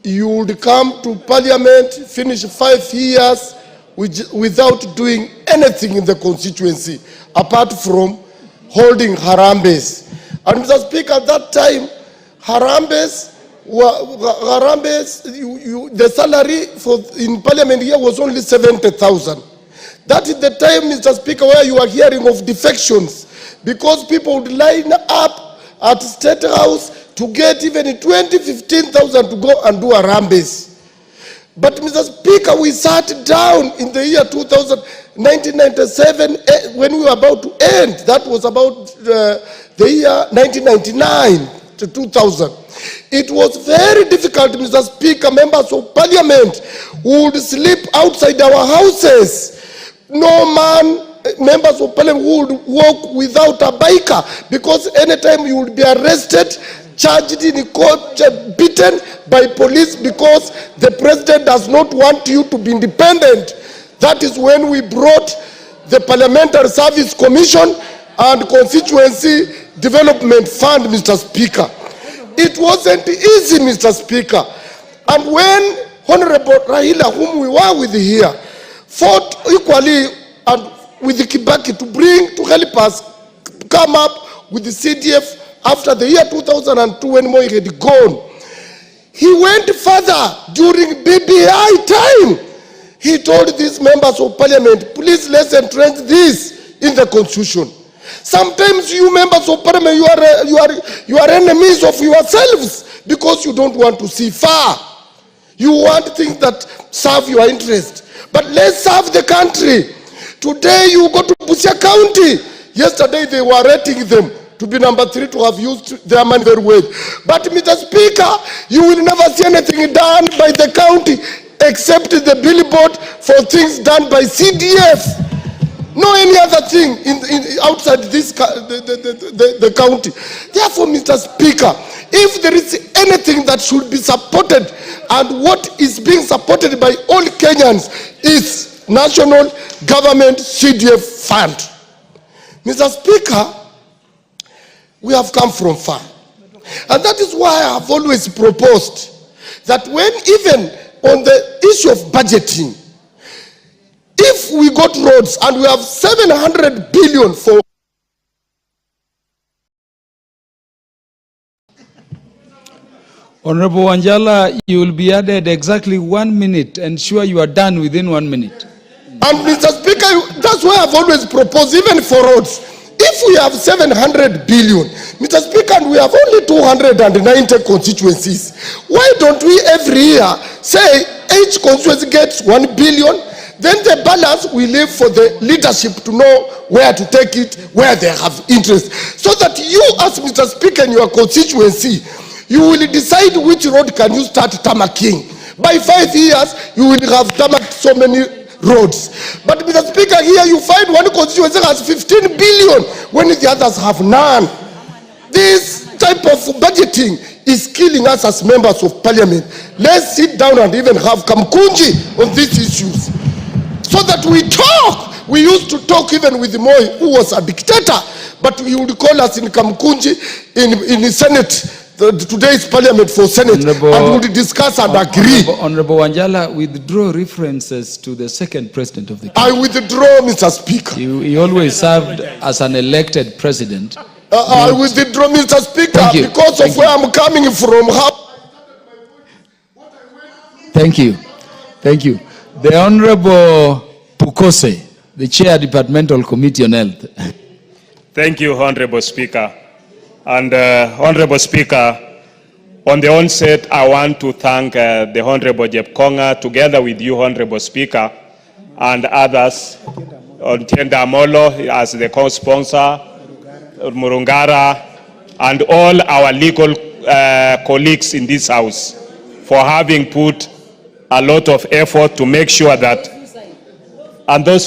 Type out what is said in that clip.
you would come to parliament, finish 5 years without doing anything in the constituency, apart from holding Harambes. And Mr. Speaker, at that time, Harambes, the salary in parliament here was only 70,000. That is the time, Mr. Speaker, where you are hearing of defections, because people would line up at State House to get even 20,000, 15,000 to go and do Harambes. But Mr. Speaker, we sat down in the year 1997, when we were about to end. That was about the year 1999 to 2000. It was very difficult, Mr. Speaker. Members of parliament would sleep outside our houses. No man, members of parliament would walk without a biker, because anytime you would be arrested, charged in court, beaten by police, because the president does not want you to be independent. That is when we brought the Parliamentary Service Commission and Constituency Development Fund, Mr. Speaker. It wasn't easy, Mr. Speaker. And when Honorable Raila, whom we were with here, fought equally and with the Kibaki to help us come up with the CDF after the year 2002, when Moi had gone, he went further during BBI time. He told these members of parliament, please let's entrench this in the constitution. Sometimes you members of parliament, you are enemies of yourselves, because you don't want to see far. You want things that serve your interest. But let's serve the country. Today you go to Busia County. Yesterday they were rating them to be number 3, to have used their money very well. But Mr. Speaker, you will never see anything done by the county except the billboard for things done by CDF. No any other thing outside this the county. Therefore, Mr. Speaker, if there is anything that should be supported, and what is being supported by all Kenyans, is National Government CDF Fund. Mr. Speaker, we have come from far. And that is why I have always proposed that when even on the issue of budgeting, if we got roads and we have 700 billion for Honorable Wanjala, you will be added exactly 1 minute. Ensure you are done within 1 minute. And Mr. Speaker, that's why I've always proposed, even for roads, if we have 700 billion, Mr. Speaker, and we have only 290 constituencies, why don't we every year say each constituency gets 1 billion, then the balance we leave for the leadership to know where to take it, where they have interest, so that you, as Mr. Speaker, in your constituency, you will decide which road can you start tamaking. By 5 years, you will have tamaked so many roads. But Mr. Speaker, here you find one constituency has 15 billion when the others have none. This type of budgeting is killing us as members of parliament. Let's sit down and even have kamkunji on these issues, so that we talk. We used to talk even with Moi, who was a dictator, but he would call us in kamkunji in the Senate, today's parliament for Senate, and would discuss and agree. Honorable Wanjala, withdraw references to the second president of the country. I withdraw, Mr. Speaker. He always served as an elected president. I withdraw, Mr. Speaker, because of where I'm coming from. Thank you. Thank you. The Honorable Pukose, the Chair, Departmental Committee on Health. Thank you, Honorable Speaker. And Honorable Speaker, on the onset, I want to thank the Honorable Jepkonga, together with you, Honorable Speaker, and others, Tienda Amolo as the co-sponsor, Murungara, and all our legal colleagues in this House for having put a lot of effort to make sure that, and those who